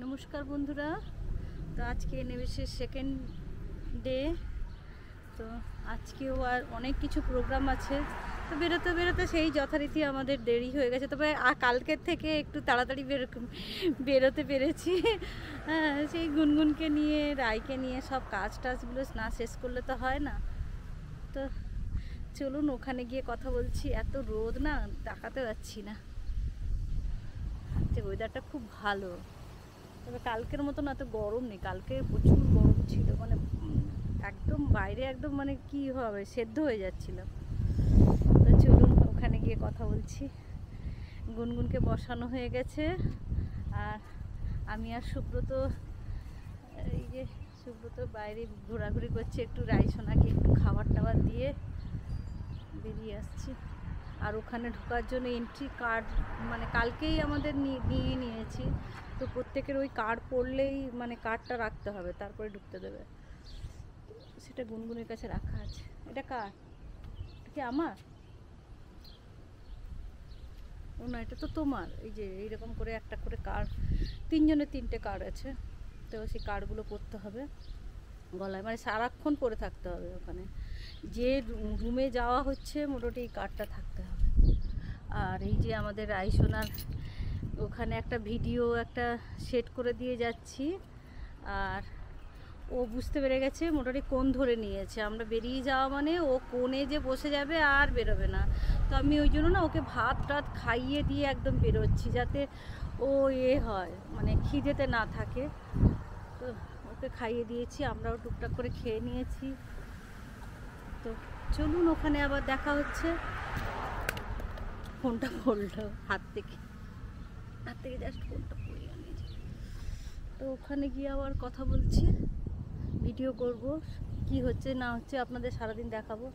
নমস্কার বন্ধুরা, তো আজকে নিবেশের সেকেন্ড ডে। তো আজকেও আর অনেক কিছু প্রোগ্রাম আছে, তো বেরোতে বেরোতে সেই যথারীতি আমাদের দেরি হয়ে গেছে। তবে কালকের থেকে একটু তাড়াতাড়ি বেরোতে পেরেছি। হ্যাঁ, সেই গুনগুনকে নিয়ে, রায়কে নিয়ে সব কাজ টাজগুলো না শেষ করলে তো হয় না। তো চলুন ওখানে গিয়ে কথা বলছি। এত রোদ না, তাকাতে পারছি না। ওয়েদারটা খুব ভালো, তবে কালকের মতো না তো গরম নেই। কালকে প্রচুর গরম ছিল, মানে একদম বাইরে একদম মানে কি হবে, সেদ্ধ হয়ে যাচ্ছিল। তো চলুন ওখানে গিয়ে কথা বলছি। গুনগুনকে বসানো হয়ে গেছে, আর আমি আর সুব্রত, এই যে সুব্রত বাইরে ঘোরাঘুরি করছে। একটু রাইসোনাকে একটু খাবার টাবার দিয়ে বেরিয়ে আসছি। আর ওখানে ঢোকার জন্য এন্ট্রি কার্ড মানে কালকেই আমাদের নিয়ে নিয়েছি। তো প্রত্যেকের ওই কার্ড পড়লেই মানে কার্ডটা রাখতে হবে, তারপরে ঢুকতে দেবে। সেটা গুনগুনের কাছে রাখা আছে। এটা কার? এটা কি আমার? ও না, এটা তো তোমার। এই যে এইরকম করে একটা করে কার্ড, তিনজনের তিনটে কার্ড আছে। তো সেই কার্ডগুলো পড়তে হবে গলায়, মানে সারাক্ষণ পরে থাকতে হবে। ওখানে যে রুমে যাওয়া হচ্ছে মোটামুটি এই কার্ডটা থাকতে হবে। আর এই যে আমাদের রাইসোনার ওখানে একটা ভিডিও একটা সেট করে দিয়ে যাচ্ছি, আর ও বুঝতে পেরে গেছে মোটামুটি কোণ ধরে নিয়েছে। আমরা বেরিয়ে যাওয়া মানে ও কোণে যে বসে যাবে আর বেরোবে না। তো আমি ওই জন্য না ওকে ভাত টাত খাইয়ে দিয়ে একদম বেরোচ্ছি, যাতে ও হয় মানে খিদেতে না থাকে। তো ওকে খাইয়ে দিয়েছি, আমরাও টুকটাক করে খেয়ে নিয়েছি। তো চলুন ওখানে আবার দেখা হচ্ছে। ফোনটা পড়লো হাত থেকে জাস্ট ফোনটা পড়ে নিয়েছি। তো ওখানে গিয়ে আবার কথা বলছি, ভিডিও করব, কি হচ্ছে না হচ্ছে আপনাদের সারাদিন দেখাবো।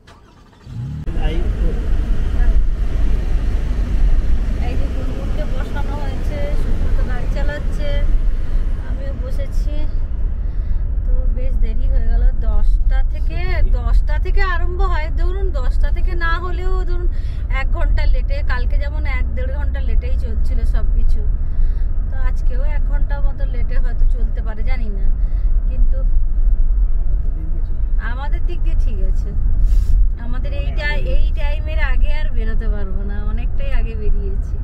এই যে গুনগুনকে বসানো হয়েছে, সুব্রত গাড়ি চালাচ্ছে, আমিও বসেছি। তো বেশ দেরি হয়ে গেল। 10টা থেকে আরম্ভ হয়। ধরুন 10টা থেকে না হলেও ধরুন 1 ঘন্টা লেটে। কালকে যেমন 1-1.5 ঘন্টা লেটেই চলছিল সব কিছু। তো আজকেও 1 ঘন্টা মতো লেটে হয়তো চলতে পারে, জানি না। কিন্তু আমাদের দিক দিয়ে ঠিক আছে। আমাদের এই টাইমের আগে আর বেরোতে পারবো না, অনেকটাই আগে বেরিয়েছি।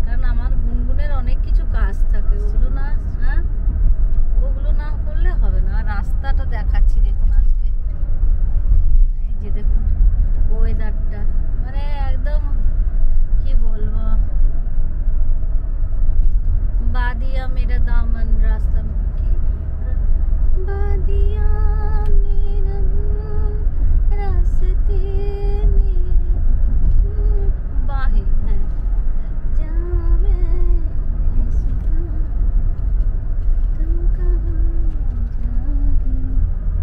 কারণ আমার গুনগুনের অনেক কিছু কাজ থাকে, ওগুলো না করলে হবে না। আর রাস্তাটা দেখাচ্ছি দেখুন আজকে, এই যে দেখুন ওয়েদারটা, মানে একদম কি বলবো, বাদিয়া মেরা দামন রাস্তা, কি বাদিয়া মেরা রাস্তে বাহে, হ্যাঁ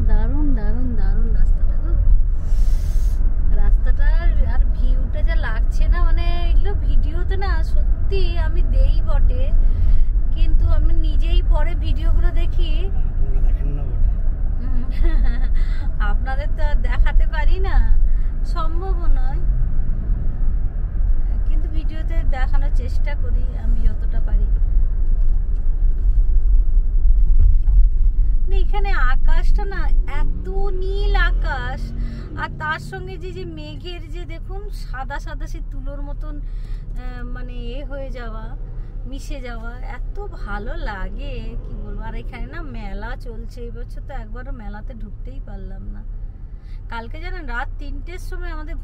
দারুণ দারুণ দারুণ রাস্তাটা গো। রাস্তাটা আর ভিউটা যা লাগছে না, মানে এগুলো ভিডিওতে না সত্যি আমি দেই বটে, কিন্তু আমি নিজেই পরে ভিডিওগুলো দেখি। আপনাদের তো আর দেখাতে পারি না, সম্ভবও নয়, কিন্তু ভিডিওতে দেখানোর চেষ্টা করি আমি যতটা পারি। এখানে আকাশটা না এত নীল আকাশ, আর তার সঙ্গে যে মেঘের যে দেখুন সাদা সাদা সে তুলোর মতন মানে হয়ে যাওয়া, মিশে যাওয়া, এত ভালো লাগে কি বলবো। আর এখানে না মেলা চলছে এই বছর, তো একবারও মেলাতে ঢুকতেই পারলাম না। কালকে জানেন রাত 3টের সময় আমাদের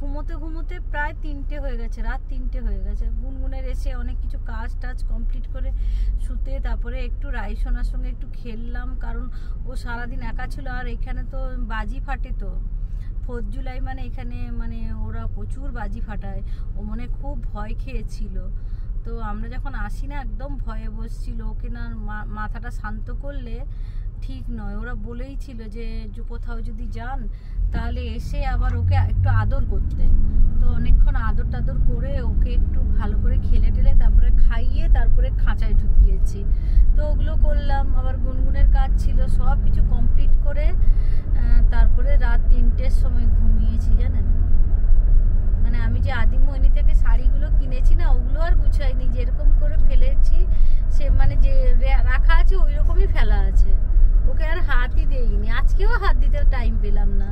ঘুমোতে প্রায় 3টে হয়ে গেছে, রাত 3টে হয়ে গেছে। গুনগুনের এসে অনেক কিছু কাজ টাজ কমপ্লিট করে শুতে, তারপরে একটু রাইসোনার সঙ্গে একটু খেললাম, কারণ ও সারাদিন একা ছিল। আর এখানে তো বাজি ফাটে, তো 4 জুলাই মানে এখানে মানে ওরা প্রচুর বাজি ফাটায়। ও মনে খুব ভয় খেয়েছিল। তো আমরা যখন আসি না একদম ভয়ে বসছিল। ওকে না মাথাটা শান্ত করলে ঠিক নয়। ওরা বলেই ছিল যে কোথাও যদি যান তাহলে এসে আবার ওকে একটু আদর করতে। তো অনেকক্ষণ আদর টাদর করে ওকে একটু ভালো করে খেলে টেলে তারপরে খাইয়ে তারপরে খাঁচায় ঢুকিয়েছি। তো ওগুলো করলাম। আবার গুনগুনের কাজ ছিল, সব কিছু কমপ্লিট করে তারপরে রাত 3টের সময় ঘুমিয়েছি জানেন। মানে আমি যে আদিমোহিনী থেকে শাড়িগুলো কিনেছি না, ওগুলো আর গুছাইনি, যেরকম করে ফেলেছি সে মানে রাখা আছে ওই রকমই ফেলা আছে, ওকে আর হাতই দেইনি, আজকেও হাত দিতে টাইম পেলাম না,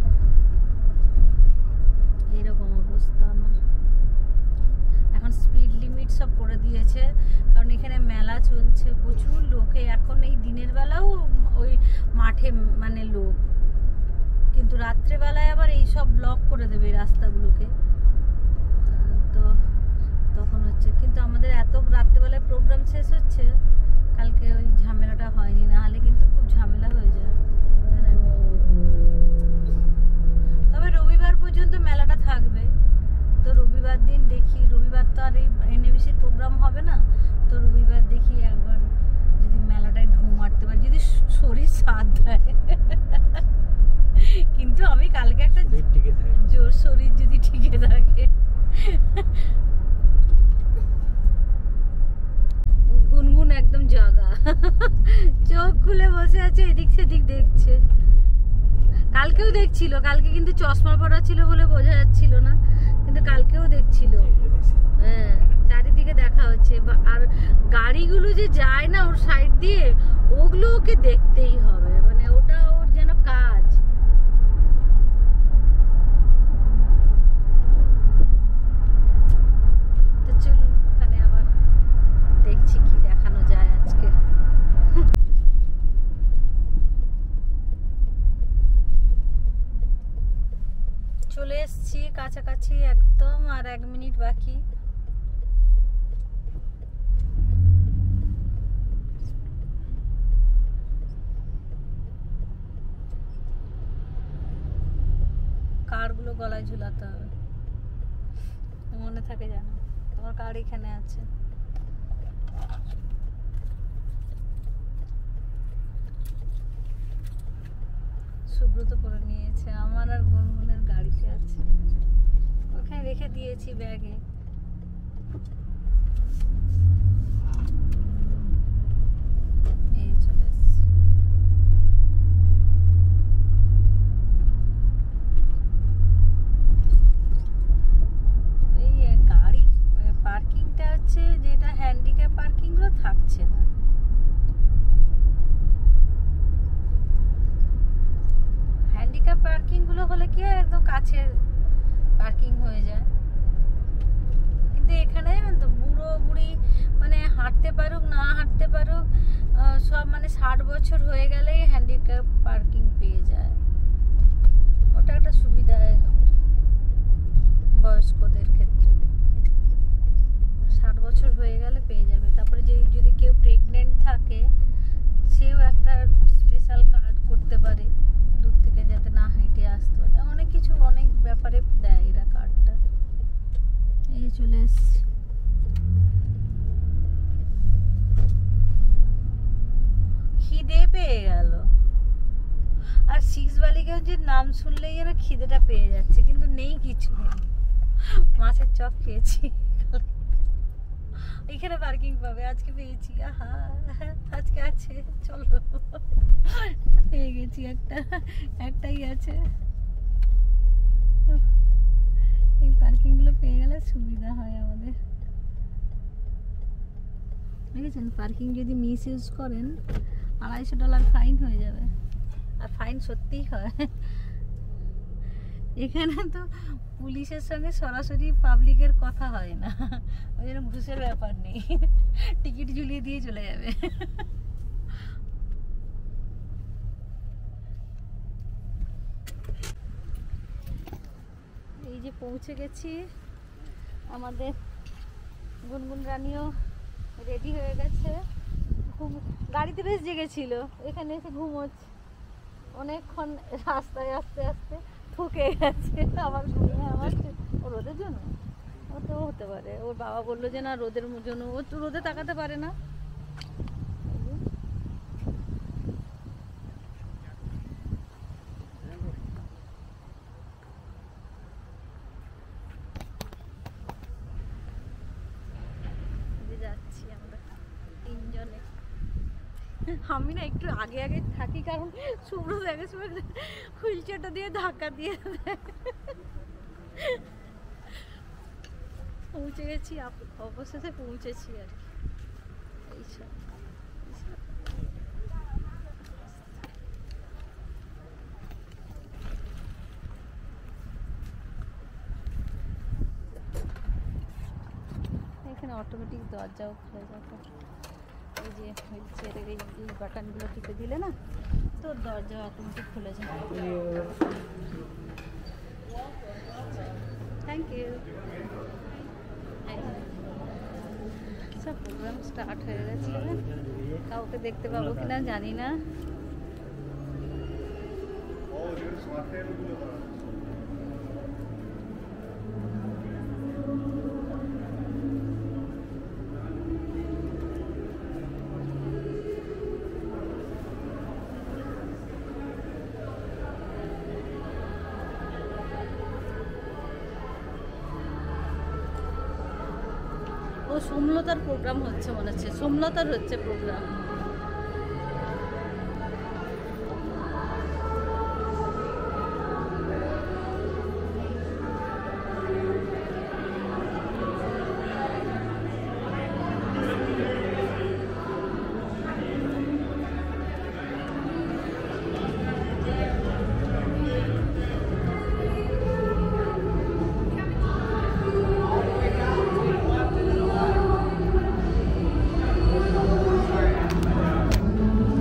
এরকম অবস্থা আমার। এখন স্পিড লিমিট সব করে দিয়েছে, কারণ এখানে মেলা চলছে, প্রচুর লোকে এখন এই দিনের বেলাও ওই মাঠে মানে লোক, কিন্তু রাত্রেবেলায় আবার এই সব ব্লক করে দেবে এই রাস্তাগুলোকে, তো তখন হচ্ছে। কিন্তু আমাদের এত রাত্রেবেলায় প্রোগ্রাম শেষ হচ্ছে, কালকে ওই ঝামেলাটা হয়নি, না হলে কিন্তু খুব ঝামেলা হয়ে যায়। তবে রবিবার পর্যন্ত মেলাটা থাকবে, তো রবিবার দিন দেখি, রবিবার তো আর এই এনএবিসির প্রোগ্রাম হবে না, তো রবিবার দেখি একবার যদি মেলাটায় ঢু মারতে পারি, যদি শরীর সাথ দেয়। কিন্তু আমি কালকে একটা জোর শরীর যদি টিকে থাকে, গুনগুন একদম জাগা, চোখ খুলে বসে আছে, এদিক সেদিক দেখছে। কালকেও দেখছিল, কালকে কিন্তু চশমা পরা ছিল বলে বোঝা যাচ্ছিল না, কিন্তু কালকেও দেখছিল। হ্যাঁ, চারিদিকে দেখা হচ্ছে, আর গাড়িগুলো যে যায় না ওর সাইড দিয়ে, ওগুলো ওকে দেখতেই হবে, মানে ওটা ওর যেন কাজ। তো চলুন ওখানে আবার দেখছি কি দেখানো যায় আজকে। চলে এসছি কাছাকাছি একদম, আর 1 মিনিট বাকি। কার্ডগুলো গলায় ঝুলাতে হবে, মনে থাকে জানো, তোমার কার্ড এখানে আছে। সুব্রত করে নিয়েছে, আমার আর গুনগুনের গাড়িতে আছে, ওখানে রেখে দিয়েছি ব্যাগে। এই চলে এসছি। এই গাড়ির পার্কিংটা হচ্ছে, যেটা হ্যান্ডিক্যাপ পার্কিং গুলো থাকছে না। হ্যান্ডিক্যাপ পার্কিং গুলো হলে কি হয়, একদম কাছে পার্কিং হয়ে যায়, কিন্তু এখানে তো বুড়ো বুড়ি মানে হাঁটতে পারুক না হাঁটতে পারুক, সব মানে 60 বছর হয়ে গেলেই হ্যান্ডিক্যাপ পার্কিং পেয়ে যায়, ওটা একটা সুবিধা বয়স্কদের ক্ষেত্রে। 60 বছর হয়ে গেলে পেয়ে যাবে। তারপরে যদি কেউ প্রেগনেন্ট থাকে, সেও একটা স্পেশাল কার্ড করতে পারে, দূর থেকে যাতে না হেঁটে আসতে পারে, অনেক কিছু অনেক ব্যাপারে দেয় এরা কার্ডটা। এই চলে এসছি। খিদে পেয়ে গেল, আর 6 বালিগঞ্জের নাম শুনলেই যেন খিদেটা পেয়ে যাচ্ছে, কিন্তু নেই, কিছু নেই। মাছের চপ খেয়েছি, এখানে পার্কিং পাবে, আজকে পেয়েছি, আহা আজকে আছে, চলো পেয়ে গেছি, একটাই আছে। এই পার্কিং গুলো পেয়ে গেলে সুবিধা হয় আমাদের। দেখেছেন, পার্কিং যদি মিস ইউজ করেন $250 ফাইন হয়ে যাবে, আর ফাইন সত্যিই হয়। এখানে তো পুলিশের সঙ্গে সরাসরি পাবলিকের কথা হয় না, ওই জন্য ঘুষের ব্যাপার নেই, টিকিট ঝুলিয়ে দিয়ে চলে যাবে। এই যে পৌঁছে গেছি, আমাদের গুনগুন রানীও রেডি হয়ে গেছে, গাড়িতে বেশ জেগেছিল, এখানে এসে ঘুমোচ্ছে, অনেকক্ষণ রাস্তায় আস্তে আস্তে ঠুকে গেছে, আবার ঘুমিয়ে আমার রোদের জন্য, ও তো হতে পারে, ওর বাবা বললো যে না রোদের জন্য, ও তো রোদে তাকাতে পারে না। যাচ্ছি আমরা 3 জনে, আমি না একটু আগে আগে থাকি, কারণ সুব্রত আগে সময় হুইল চেয়ারটা দিয়ে ধাক্কা দিয়ে দেয়। পৌঁছে গেছি, অবশেষে পৌঁছেছি আর কি। এইসব অটোমেটিক দরজাও খুলে যাবে। এই যে ছেলের এই বাটনগুলো টিপে দিলে না তো দরজা অটোমেটিক খুলে যায়। Thank you. সব প্রোগ্রাম স্টার্ট হয়ে গেছে, কাউকে দেখতে পাবো কিনা জানি না। ও সোমলতার প্রোগ্রাম হচ্ছে মনে হচ্ছে, সোমলতার হচ্ছে প্রোগ্রাম।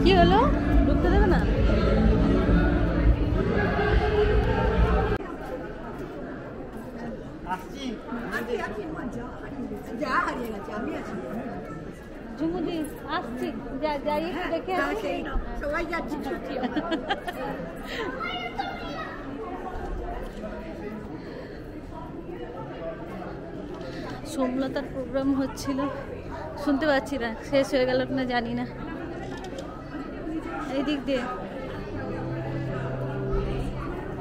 কি হলো, ঢুকতে দেবে না? ঝুমুদি আসছি, যাই একটু দেখে আসছি। সবাই যাচ্ছি। সোমলতার প্রোগ্রাম হচ্ছিল, শুনতে পাচ্ছি না, শেষ হয়ে গেল না জানি না। এই দিক দিয়ে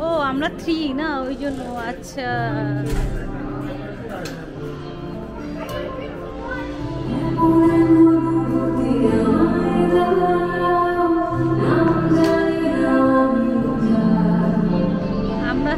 ও আমরা 3 না, ওই জন্য। আচ্ছা আমরা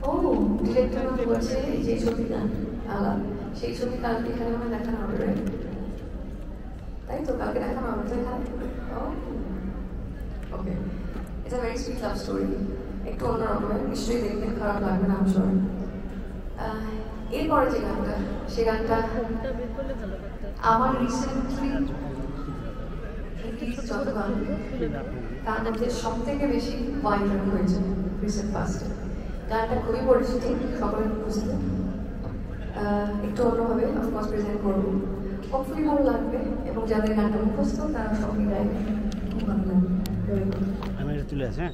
Oh. সেই ছবি কালকে এখানে আমার দেখানো হবে, তাই তো? কালকে দেখানো হবে তো এখানে? Okay, it's a very sweet love story, একটু অন্যরকমের, নিশ্চয়ই দেখবেন, খারাপ লাগবে না আমি শিওর। এরপরে যে গানটা, সে গানটা আমার রিসেন্টলি যত গান তার মধ্যে সব থেকে বেশি ভাইরাল হয়েছে রিসেন্ট পাস্টে। গানটা খুবই পরিচিত, সকলের উপস্থিত, একটু অন্যভাবে অফকোর্স প্রেজেন্ট করবো, হোপফুলি ভালো লাগবে, এবং যাদের গানটা মুখস্থ তারা সঙ্গে গাইবে, খুব ভালো লাগবে। আমি এটা তুলে আসি, হ্যাঁ।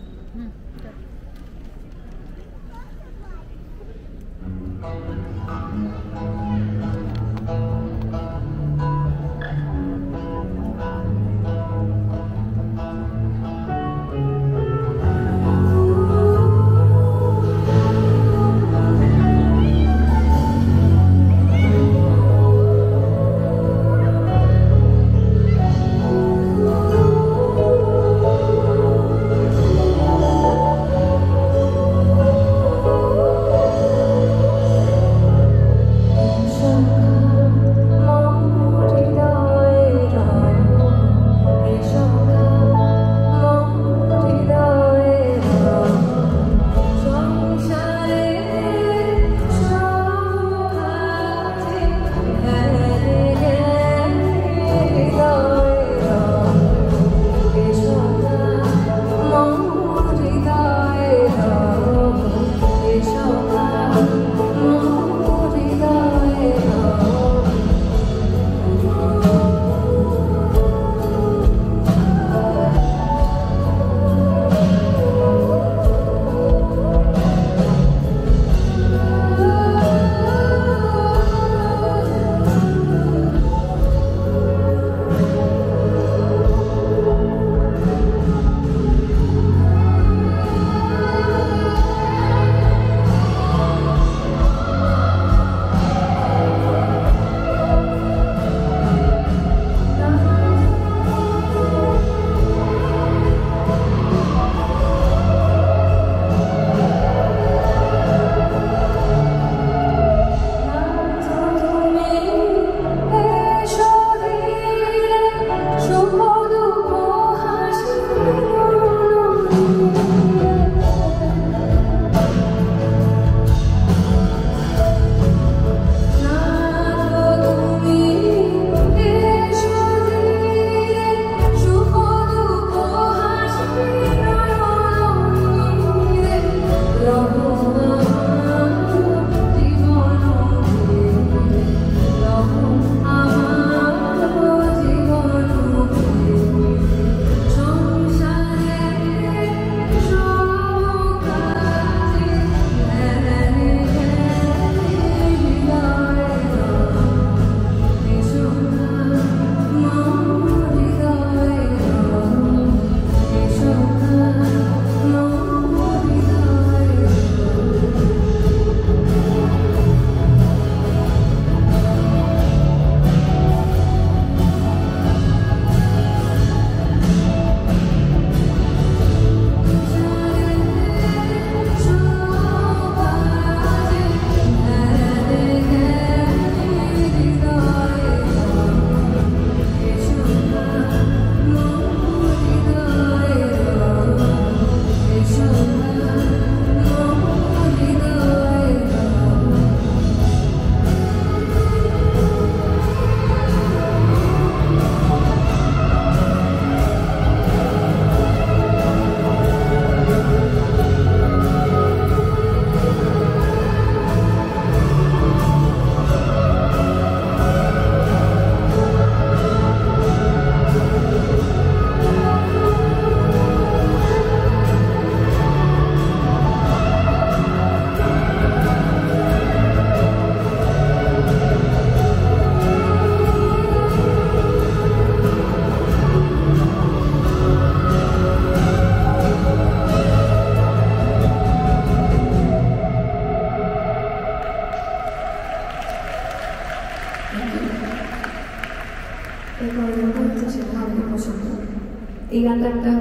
এই গানটা একটা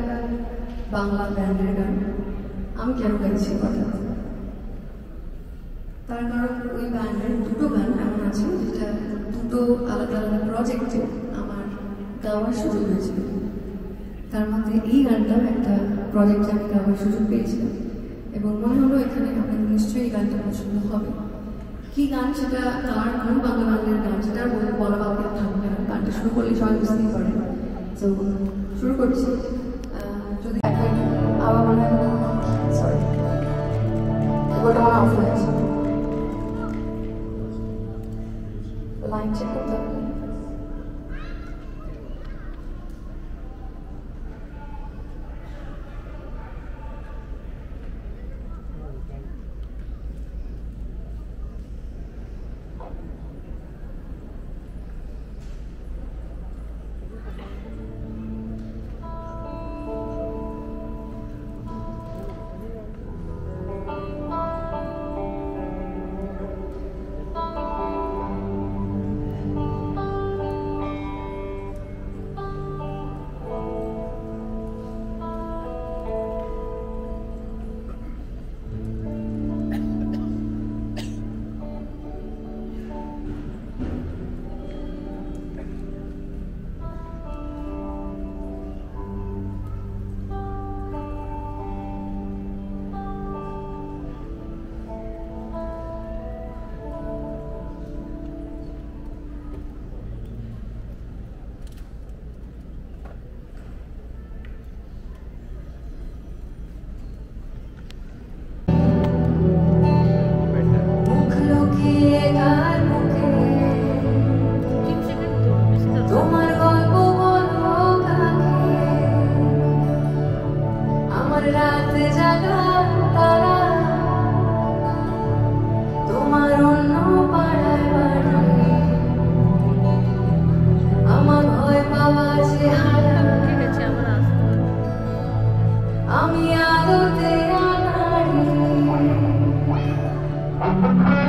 বাংলা ব্যান্ডের গান। আমি কেন গাইছি কথা, তার কারণ ওই ব্যান্ডের দুটো গান এমন আছে যেটা দুটো আলাদা আলাদা প্রজেক্টে আমার গাওয়ার সুযোগ হয়েছিল। তার মধ্যে এই গানটাও একটা প্রজেক্টে আমি গাওয়ার সুযোগ পেয়েছিলাম এবং মনে হলো এখানে আপনাদের নিশ্চয়ই এই গানটা পছন্দ হবে। কি গান সেটা কার কোন বাংলা গানের গান সেটা বলা বাকি থাকবে না, গানটা শুরু করলে সবাই বুঝতেই পারে। তো শুরু করছি। যদি আবার মনে হয় সরি এবারটা আমার অফ হয়ে আছে, লাইন চেক করতে হবে। Thank you.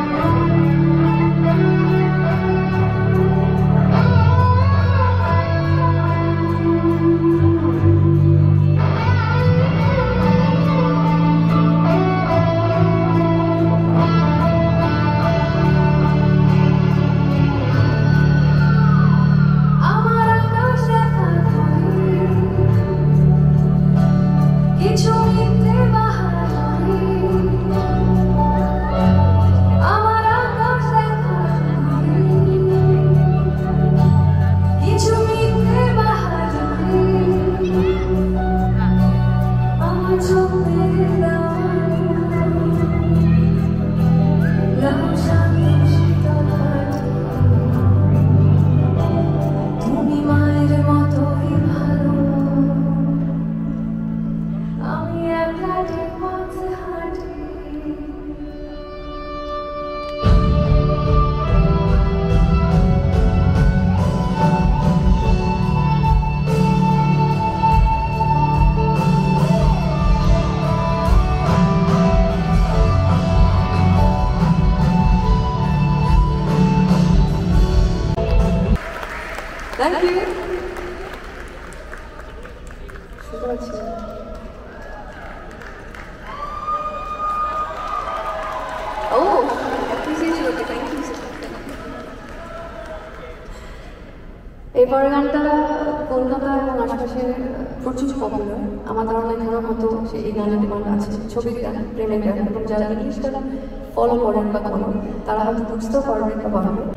শুনতে পাচ্ছি না। Oh, appreciation. Okay, thank you. এবার গানটা কলকাতা এবং আশপাশে প্রচুর পপুলার। আমার ধারণা এখানেও হয়তো এই গানের ডিমান্ড আছে, ছবির গান, প্রেমের গান, এবং যারা ইংলিশটা ফলো করেন বা করেন তারা হয়তো বুঝতেও পারবেন বা পারবেন।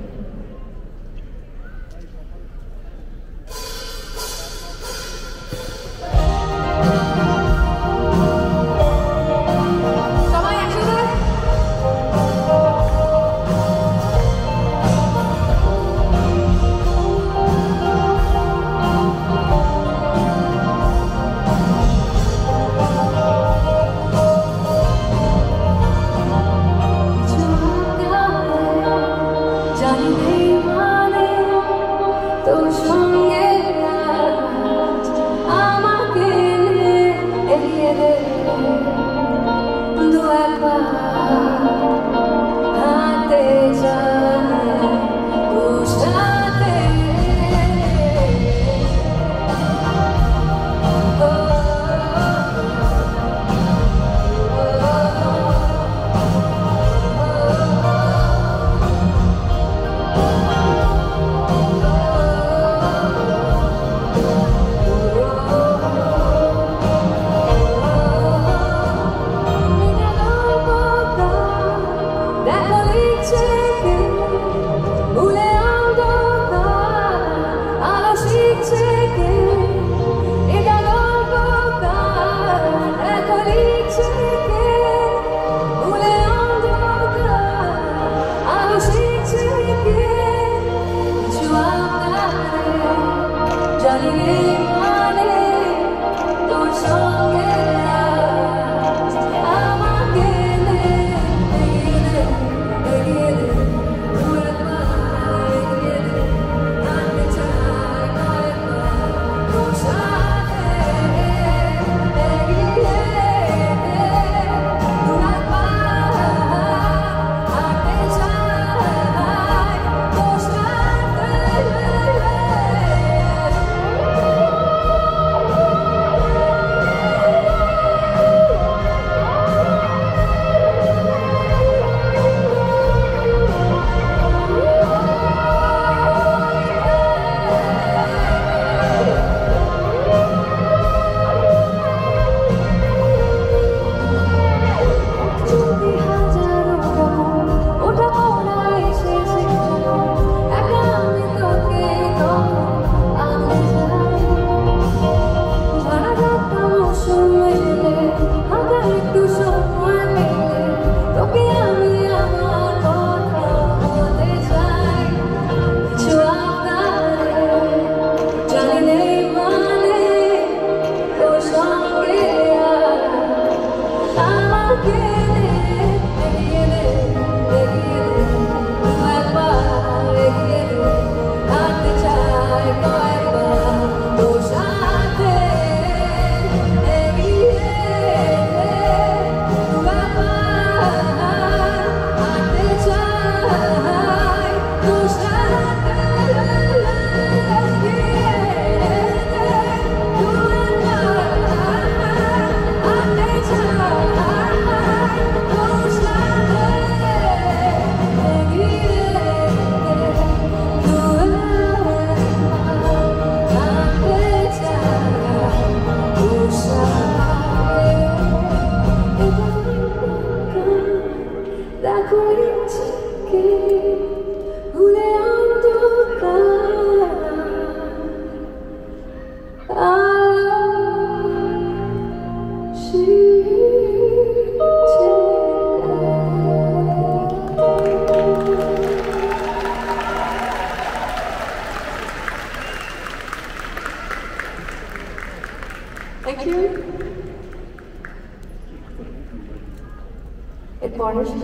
পরের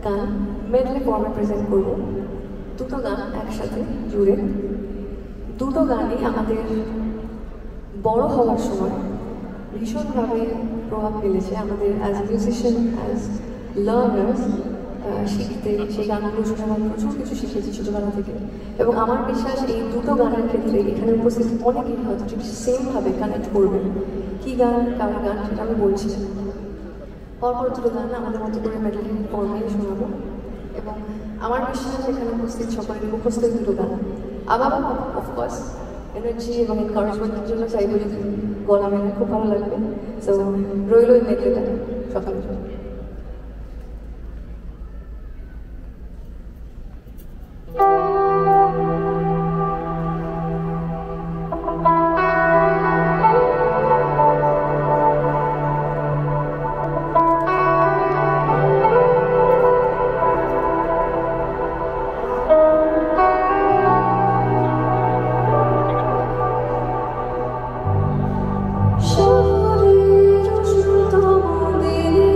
গান মেডলে ফর্মে প্রেজেন্ট করব। দুটো গান একসাথে জুড়ে, দুটো গানই আমাদের বড় হওয়ার সময় ভীষণভাবে প্রভাব ফেলেছে আমাদের অ্যাজ মিউজিশিয়ান, অ্যাজ লার্নার্স। শিখতে সেই গানগুলো শুনে আমরা প্রচুর কিছু শিখেছি ছোটোবেলা থেকে, এবং আমার বিশ্বাস এই দুটো গানের ক্ষেত্রে এখানে উপস্থিত অনেকেই হয়তো ঠিক সেমভাবে কানেক্ট করবে। কী গান, কার গান সেটা আমি বলছি। পরপর দুটো গান আমাদের মতো করে মেডেল ফর্মে শোনাবো, এবং আমার বিশ্বাস এখানে উপস্থিত সকলের উপস্থিত দুটো গান আবার অফকোর্স এনার্জি এবং এনকারেজমেন্টের জন্য চাইবো যদি গলা মেলে খুব ভালো লাগবে। সো রইল ওই মেডেলটা সকলের জন্য। শহরের উষ্ণতম দিনে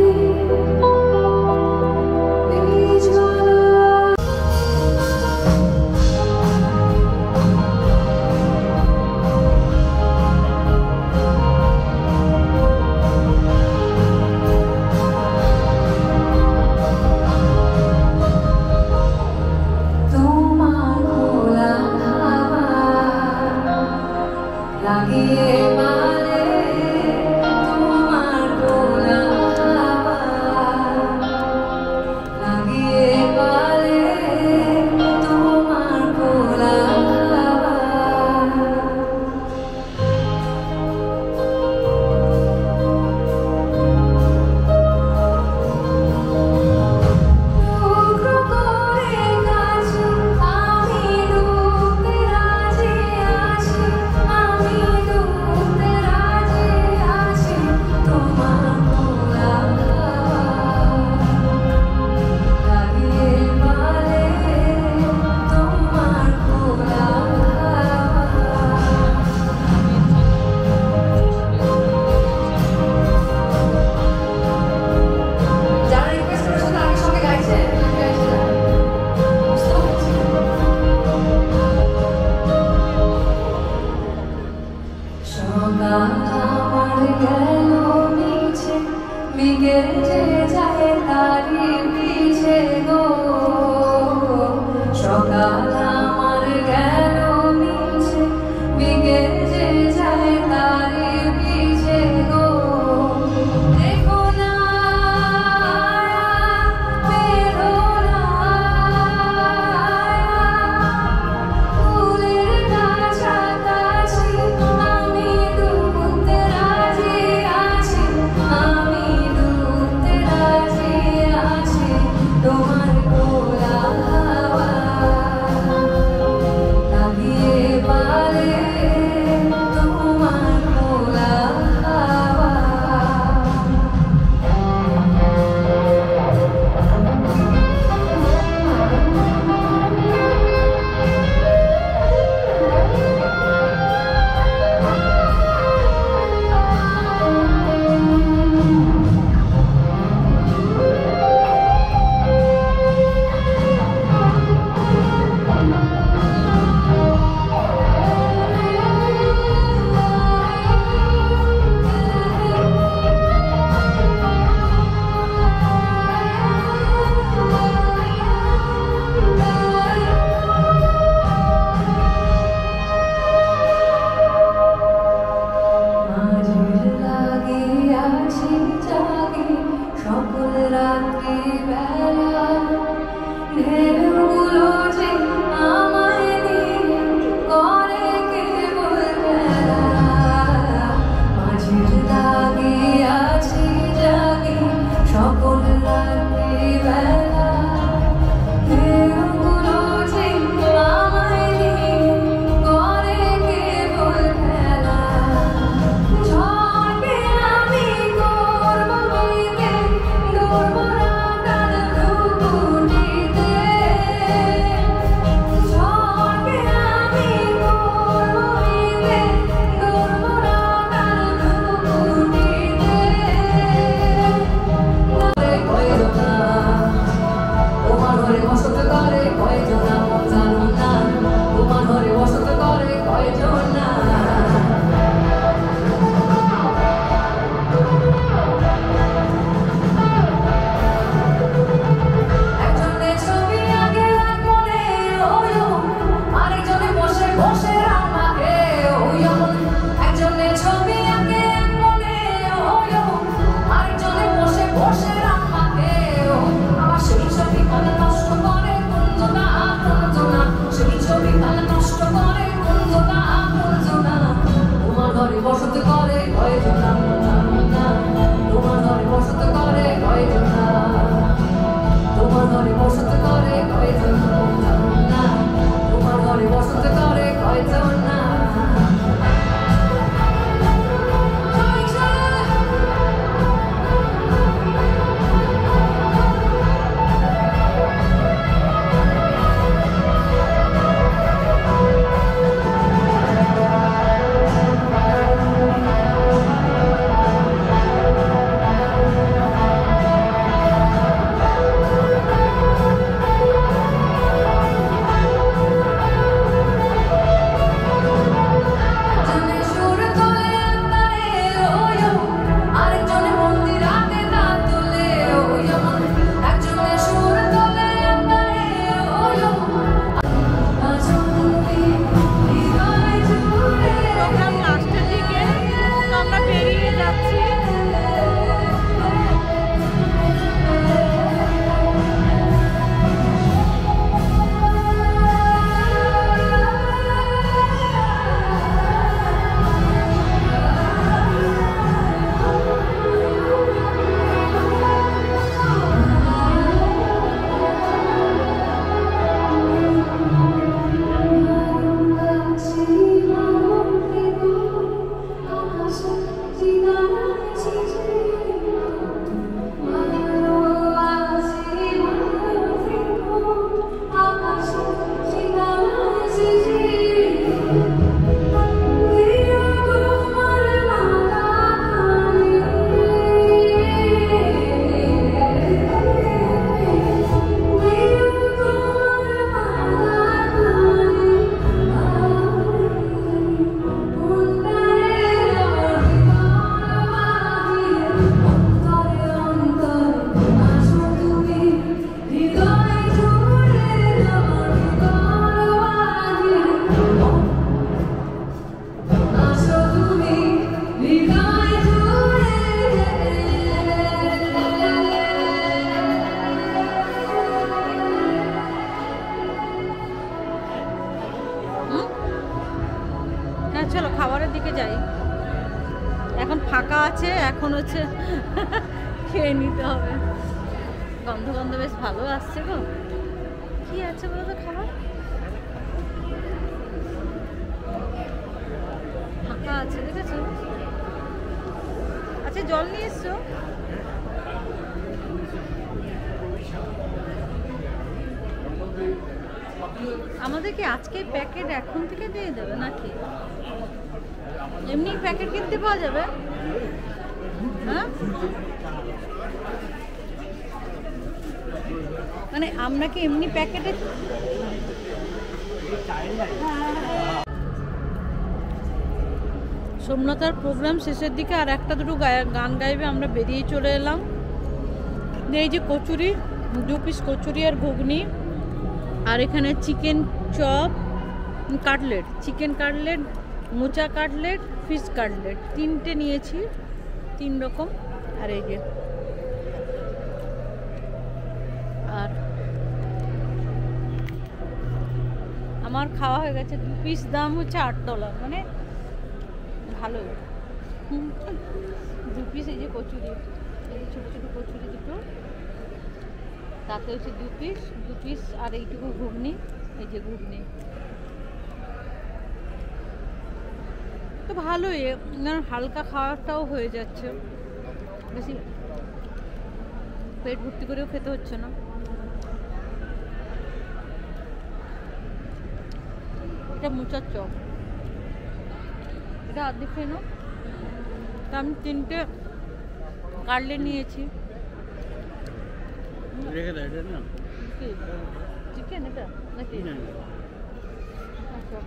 চলো খাবারের দিকে যাই। এখন ফাঁকা আছে, এখন হচ্ছে খেয়ে নিতে হবে। গন্ধ গন্ধ বেশ ভালো আসছে গো। কি আছে বলো তো খাবার? ফাঁকা আছে, দেখেছো? আচ্ছা জল নিয়ে এসছো? আমাদের কি আজকে প্যাকেট এখন থেকে দিয়ে দেবে নাকি এমনি প্যাকেট কিনতে পাওয়া যাবে? হ্যাঁ, মানে আমরা কি এমনি প্যাকেটে? সোমনাথার প্রোগ্রাম শেষের দিকে আর একটা দুটো গান গাইবে, আমরা বেরিয়ে চলে এলাম। এই যে কচুরি, 2 পিস কচুরি আর ঘুগনি, আর এখানে chicken chop, cutlet, chicken cutlet, মোচা কাটলেট, ফিশ কাটলেট, 3টে নিয়েছি, 3 রকম। আর এই যে আর আমার খাওয়া হয়ে গেছে। 2 পিস দাম হচ্ছে $8, মানে ভালো। 2 পিস এই যে কচুরি, এই ছোটো ছোটো কচুরি দুটো, তাতে হচ্ছে 2 পিস আর এইটুকু ঘুগনি, এই যে ঘুগনি তো ভালোই, হালকা খাওয়াটাও হয়ে যাচ্ছে, বেশি পেট ভর্তি করেও খেতে হচ্ছে না। এটা মোচার চপ, এটা আর্ধেক খেয়ে নাও। তা আমি 3টে কাটলেট নিয়েছি। চিকেন এটা নাকি? আচ্ছা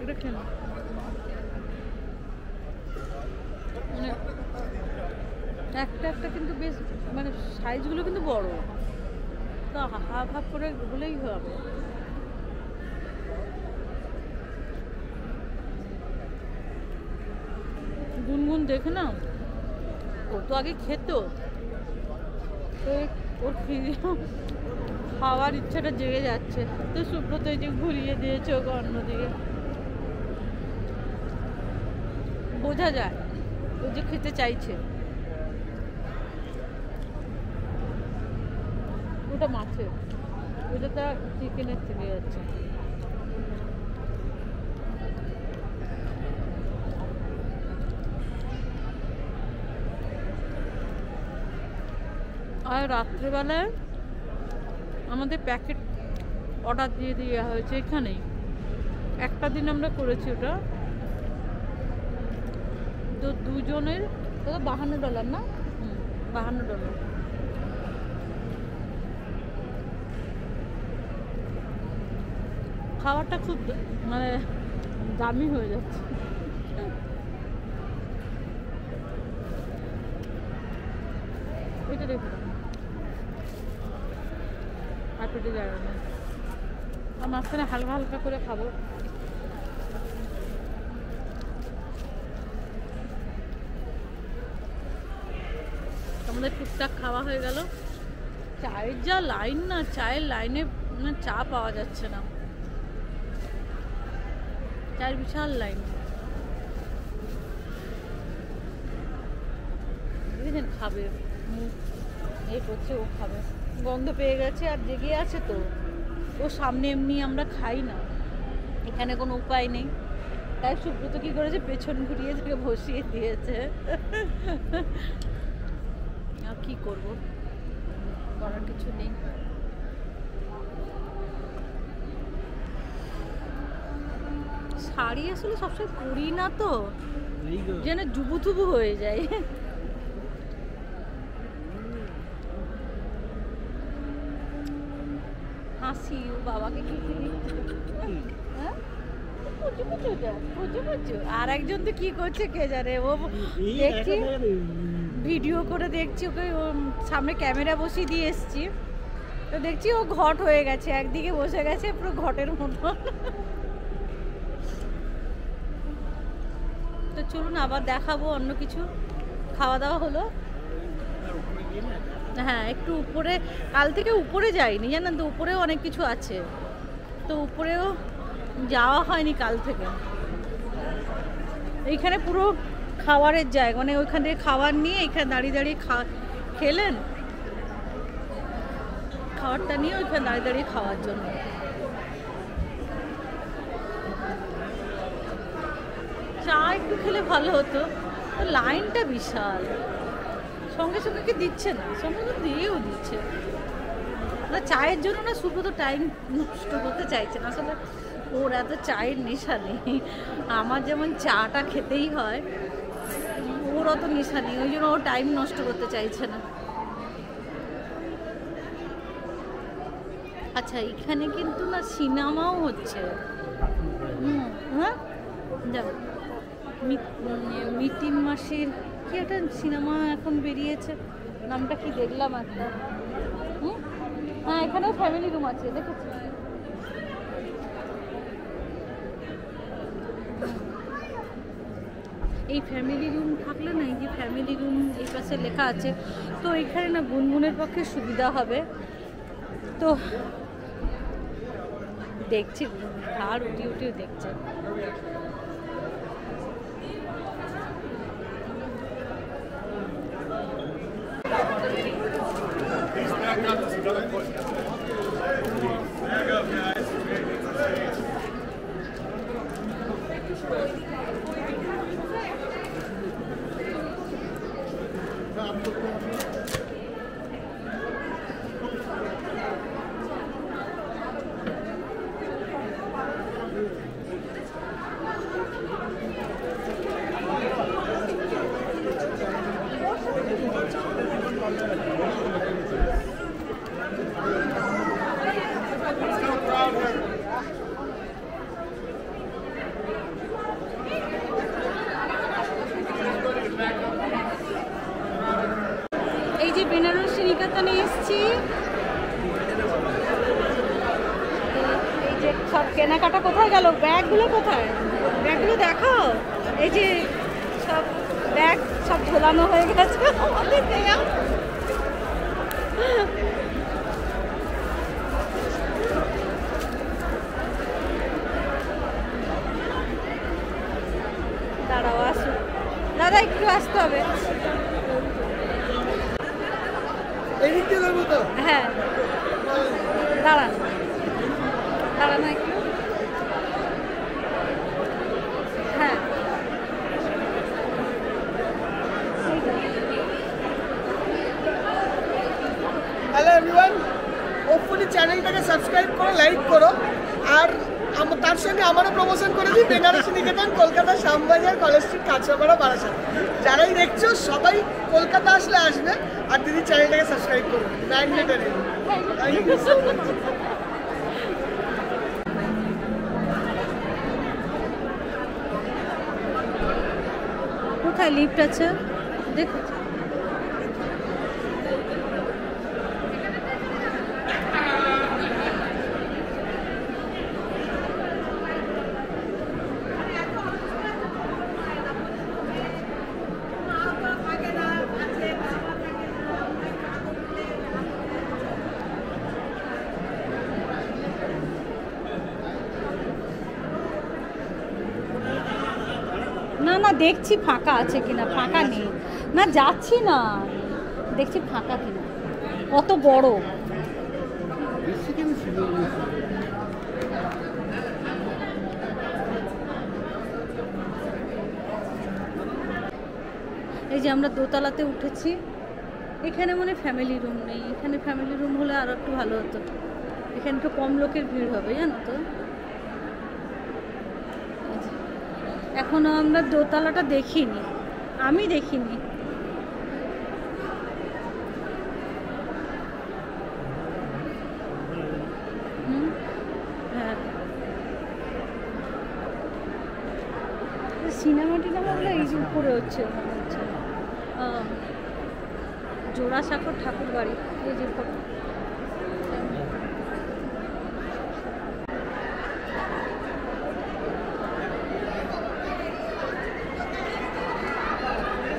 এটা খেয়ে নাও। মানে একটা একটা কিন্তু বেশ, মানে সাইজগুলো কিন্তু বড়, তো হাফ হাফ করে হলেই হবে। গুনগুন দেখে না, ও তো আগে খেত, তো ওর খাওয়ার ইচ্ছাটা জেগে যাচ্ছে, তো সুব্রত এই যে ঘুরিয়ে দিয়েছে ওকে অন্যদিকে, বোঝা যায় ও যে খেতে চাইছে। ওটা মাছের, ওটা তার চিকেনের থেকে যাচ্ছে। আর রাত্রেবেলায় আমাদের প্যাকেট অর্ডার দিয়ে দেওয়া হয়েছে এখানেই। একটা দিন আমরা করেছি ওটা, তো দুজনের তো $52 না? $52। খাবারটা খুব মানে দামি হয়ে যাচ্ছে। এটা দেখুন আর পেটে জায়গা নেই, আর মাঝখানে হালকা হালকা করে খাবো। আমাদের টুকটাক খাওয়া হয়ে গেল। চায়ের যা লাইন না, চায়ের লাইনে মানে চা পাওয়া যাচ্ছে না, চায়ের বিশাল লাইন। দেখেছেন খাবে, মুখ এই করছে, ও খাবে, গন্ধ পেয়ে গেছে আর জেগে আছে, তো ও সামনে এমনি আমরা খাই না, এখানে কোনো উপায় নেই, তাই সুব্রত কি করেছে, পেছন ঘুরিয়ে থেকে বসিয়ে দিয়েছে। আর কি করব, করার কিছু নেই। শাড়ি আসলে সবসময় পরি না, তো যেন জুবু থুবু হয়ে যায়। হাসি ও বাবাকে খেতে দিচ্ছে, হ্যাঁ আর একজন তো কি করছে কে জানে, ও দেখছি ভিডিও করে দেখছি, ওকে সামনে ক্যামেরা বসিয়ে দিয়ে এসছি, তো দেখছি ও ঘট হয়ে গেছে, একদিকে বসে গেছে পুরো ঘটের মতো। তো চলুন আবার দেখাবো অন্য কিছু। খাওয়া দাওয়া হলো, হ্যাঁ একটু উপরে, কাল থেকে উপরে যাইনি জানেন তো, উপরেও অনেক কিছু আছে, তো উপরেও যাওয়া হয়নি কাল থেকে, এইখানে পুরো খাবারের জায়গা, মানে ওইখান থেকে খাবার নিয়ে এখানে দাঁড়িয়ে দাঁড়িয়ে খেলেন, খাবারটা নিয়ে ওইখানে দাঁড়িয়ে দাঁড়িয়ে খাওয়ার জন্য। চা একটু খেলে ভালো হতো, লাইনটা বিশাল, সঙ্গে সঙ্গে কি দিচ্ছে না, সঙ্গে সঙ্গে দিয়েও দিচ্ছে না। চায়ের জন্য না সুব্রত টাইম নষ্ট করতে চাইছে না, আসলে ওর এত চায়ের নেশা নেই। আমার যেমন চাটা খেতেই হয়, ওর অত নেশা নেই, ওই জন্য ও টাইম নষ্ট করতে চাইছে না। আচ্ছা, এখানে কিন্তু না সিনেমাও হচ্ছে। হ্যাঁ, যাও, মিটিং মাসের কি একটা সিনেমা এখন বেরিয়েছে, নামটা কি দেখলাম একটা। হ্যাঁ, এখানেও ফ্যামিলি রুম আছে, দেখেছি। এই ফ্যামিলি রুম থাকলে না, এই যে ফ্যামিলি রুম এই পাশে লেখা আছে, তো এখানে না গুনগুনের পক্ষে সুবিধা হবে। তো দেখছি, আর উঠিও দেখছে। এই যে বেনারস নিকেতনে এসেছি, এই যে সব কেনাকাটা কোথায় গেল, ব্যাগগুলো কোথায়, ব্যাগগুলো দেখাও। এই যে সব ব্যাগ সব ঝোলানো হয়ে গেছে আমাদের দেয়া। দাঁড়াও, আসুন দাদা, একটু আসতে হবে। হ্যাঁ, দাঁড়ান দাঁড়ান একটু। হ্যাঁ, হ্যালো এভরিওয়ান, হোপফুলি চ্যানেলটাকে সাবস্ক্রাইব করো, লাইক করো, আর তার সঙ্গে আমারও প্রমোশন করে দিই। বেনারসি নিকেতন, কলকাতা, শ্যামবাজার, কলেজ স্ট্রিট, কাঁচরাপাড়া, বারাসাত। যারাই দেখছো সবাই কলকাতা আসলে আসবে, আর দিদি চ্যানেলটাকে সাবস্ক্রাইব করবে। ম্যাগনেটারি। কোথায় লিফট আছে দেখো। না না, দেখছি ফাঁকা আছে কিনা, ফাঁকা নেই না, যাচ্ছি না, দেখছি ফাঁকা কিনা। কত বড়, এই যে আমরা দোতলাতে উঠেছি, এখানে মনে ফ্যামিলি রুম নেই, এখানে ফ্যামিলি রুম হলে আরো একটু ভালো হতো, এখানে একটু কম লোকের ভিড় হবে জানো তো। এখনো আমরা দোতলাটা দেখিনি, আমি দেখিনি। হ্যাঁ, সিনেমা টিনেমাগুলো এই যে উপরে হচ্ছে, মনে হচ্ছে জোড়াসাঁকোর ঠাকুর বাড়ি, এই যে